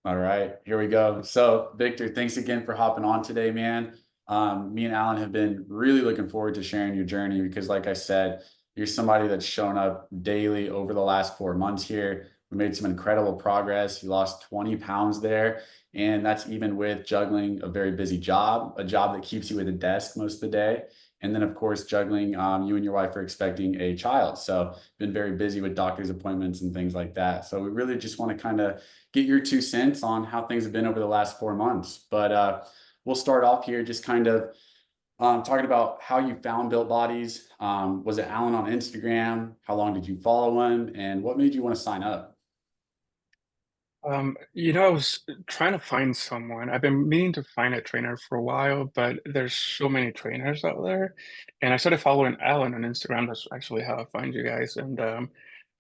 All right, here we go. So, Victor, thanks again for hopping on today, man. Me and Alan have been really looking forward to sharing your journey because, like I said, you're somebody that's shown up daily over the last 4 months here. We made some incredible progress. You lost 20 pounds there, and that's even with juggling a very busy job, a job that keeps you at a desk most of the day. And then, of course, juggling, you and your wife are expecting a child. So, been very busy with doctor's appointments and things like that. So, we really just want to kind of get your 2 cents on how things have been over the last 4 months. But we'll start off here just kind of talking about how you found Built Bodies. Was it Alan on Instagram? How long did you follow him? And what made you want to sign up? I was trying to find someone. I've been meaning to find a trainer for a while, but there's so many trainers out there. And I started following Alan on Instagram. That's actually how I find you guys. And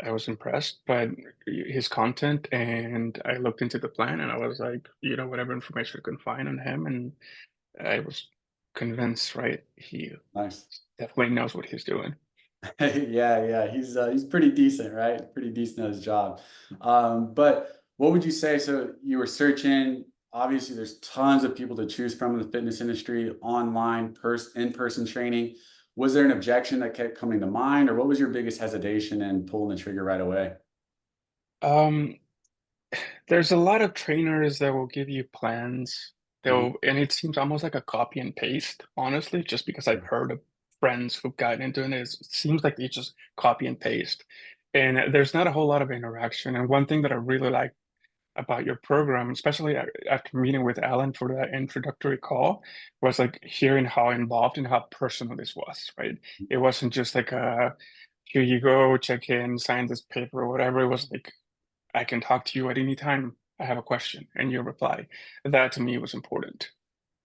I was impressed by his content. And I looked into the plan and I was like, whatever information I can find on him. And I was convinced, right? He Nice. definitely knows what he's doing. Yeah, he's pretty decent, right? Pretty decent at his job. But what would you say? So you were searching. Obviously, there's tons of people to choose from in the fitness industry, online, in-person training. Was there an objection that kept coming to mind, or what was your biggest hesitation in pulling the trigger right away? Um, There's a lot of trainers that will give you plans. Mhm. And it seems almost like a copy and paste, honestly, just because I've heard of friends who've gotten into it. It seems like they just copy and paste. And there's not a whole lot of interaction. And one thing that I really like about your program, especially after meeting with Alan for that introductory call, was like hearing how involved and how personal this was, right? It wasn't just like here you go, check in, sign this paper or whatever. It was like I can talk to you at any time I have a question and you reply. That to me was important.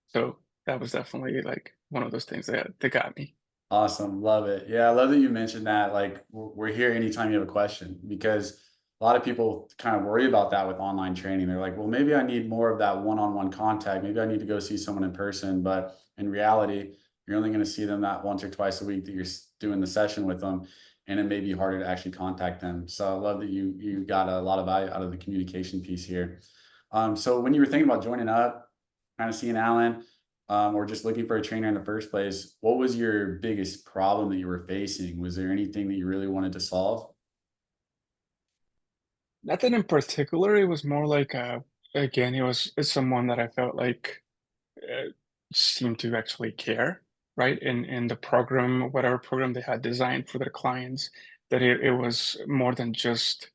So that was definitely like one of those things that got me. Awesome. Love it. Yeah, I love that you mentioned that. Like, we're here anytime you have a question because a lot of people kind of worry about that with online training. They're like, well, maybe I need more of that one-on-one contact. Maybe I need to go see someone in person. But in reality, you're only going to see them that once or twice a week that you're doing the session with them. And it may be harder to actually contact them. So I love that you got a lot of value out of the communication piece here. So when you were thinking about joining up, kind of seeing Alan, or just looking for a trainer in the first place, what was your biggest problem that you were facing? Was there anything that you really wanted to solve? Nothing in particular. It was more like again, it's someone that I felt like uh, seemed to actually care, right? In the program, whatever program they had designed for their clients, that it was more than just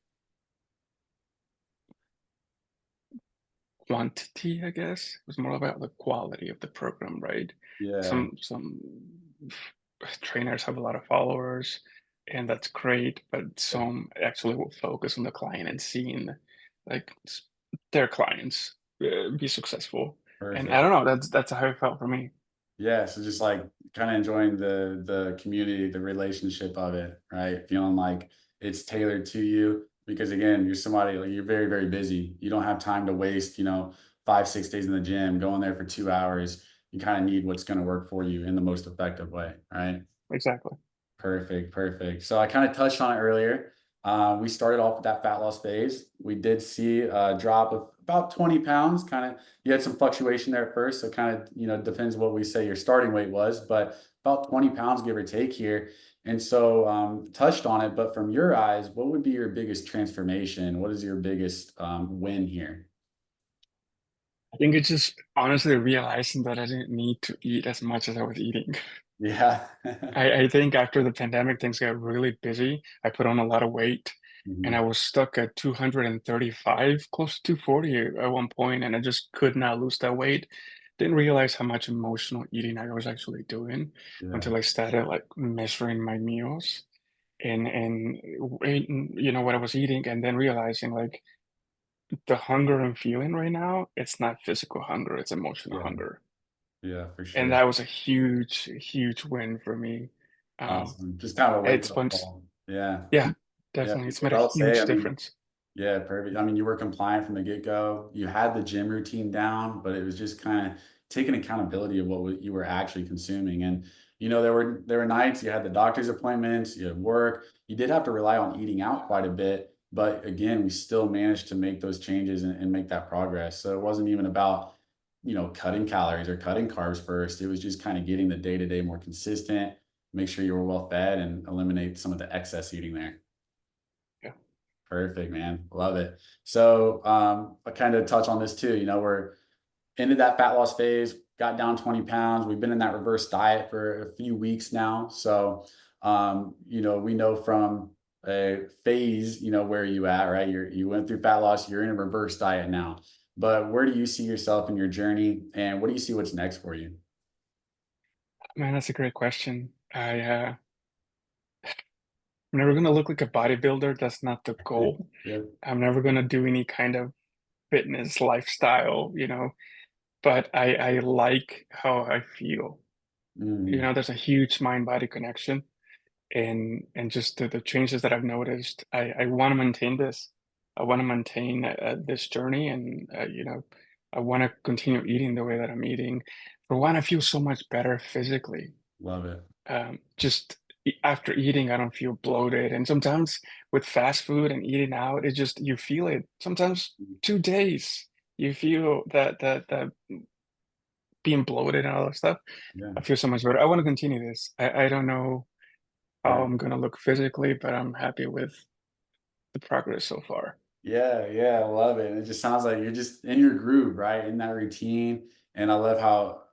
quantity, I guess. It was more about the quality of the program, right? Yeah, Some trainers have a lot of followers, and that's great, but some actually will focus on the client and seeing like their clients be successful. And I perfect. don't know, that's how it felt for me. Yeah, so just like kind of enjoying the community, the relationship of it, right? Feeling like it's tailored to you because again, you're somebody like you're very, very busy. You don't have time to waste, 5, 6 days in the gym, going there for 2 hours. You kind of need what's going to work for you in the most effective way, right? Exactly. Perfect, perfect. So I kind of touched on it earlier. We started off with that fat loss phase. We did see a drop of about 20 pounds. Kind of, you had some fluctuation there at first. So kind of, depends what we say your starting weight was, but about 20 pounds, give or take here. And so touched on it, but from your eyes, what would be your biggest transformation? What is your biggest win here? I think it's just honestly realizing that I didn't need to eat as much as I was eating. Yeah. I think after the pandemic, things got really busy. I put on a lot of weight and I Mhm. was stuck at 235, close to 240 at one point, and I just could not lose that weight. Didn't realize how much emotional eating I was actually doing Yeah. until I started like measuring my meals and what I was eating, and then realizing like the hunger I'm feeling right now, it's not physical hunger, it's emotional Yeah. hunger. Yeah, for And sure. that was a huge win for me. Um, Awesome. Just kind of a wake it's up fun. call. Yeah. Yeah, Yeah, definitely. It's because made a I'll say, huge I mean, difference. yeah, perfect. I mean, you were compliant from the get-go. You had the gym routine down, but it was just kind of taking accountability of what you were actually consuming. And there were nights you had the doctor's appointments, you had work. You did have to rely on eating out quite a bit. But again, we still managed to make those changes and make that progress. So it wasn't even about, cutting calories or cutting carbs first. It was just kind of getting the day to day more consistent, make sure you were well fed and eliminate some of the excess eating there. Yeah. Perfect, man. Love it. So I kind of touch on this too. We're into that fat loss phase, got down 20 pounds. We've been in that reverse diet for a few weeks now. So, we know from a phase, where you at, right? You went through fat loss, you're in a reverse diet now. But where do you see yourself in your journey? And what do you see what's next for you? Man, that's a great question. I'm never gonna look like a bodybuilder. That's not the goal. Yeah. I'm never gonna do any kind of fitness lifestyle, but I like how I feel. Mm, There's a huge mind-body connection, and just the changes that I've noticed. I want to maintain this. I want to maintain this journey, and I want to continue eating the way that I'm eating. For one, I feel so much better physically. love it. Just after eating, I don't feel bloated. And sometimes with fast food and eating out, it just you feel it. Sometimes Mm, 2 days you feel that being bloated and all that stuff. yeah. I feel so much better. I want to continue this. I don't know how I'm Perfect. gonna look physically, but I'm happy with the progress so far. Yeah, yeah, I love it. And it just sounds like you're just in your groove, right? In that routine. And I love how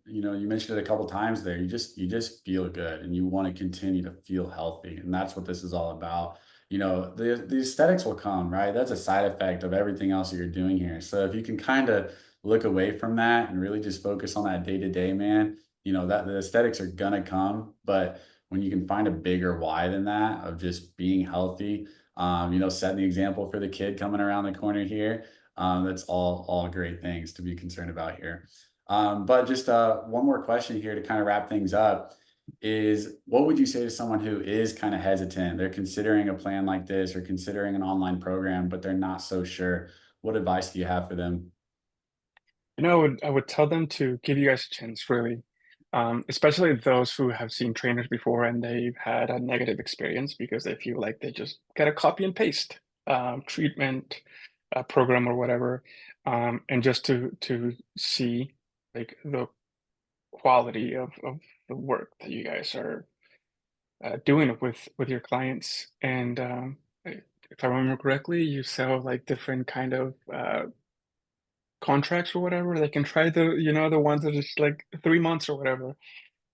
you mentioned it a couple times there. You just feel good and you want to continue to feel healthy. And that's what this is all about. The aesthetics will come, right? That's a side effect of everything else that you're doing here. So if you can kind of look away from that and really just focus on that day to day, man, that the aesthetics are gonna come. But when you can find a bigger why than that of just being healthy, setting the example for the kid coming around the corner here. That's all great things to be concerned about here. But just one more question here to kind of wrap things up is what would you say to someone who is kind of hesitant? They're considering a plan like this or considering an online program, but they're not so sure. What advice do you have for them? I would tell them to give you guys a chance, really. Especially those who have seen trainers before and they've had a negative experience because they feel like they just get a copy and paste treatment program or whatever, and just to see like the quality of the work that you guys are doing with your clients. And if I remember correctly, you sell like different kind of contracts or whatever. They can try the ones that is like 3 months or whatever,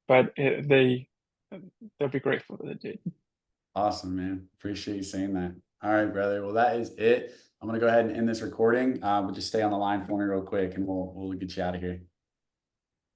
but they'll be grateful that they did. Awesome, man. Appreciate you saying that. All right, brother. Well, that is it. I'm gonna go ahead and end this recording. But just stay on the line for me real quick, and we'll get you out of here.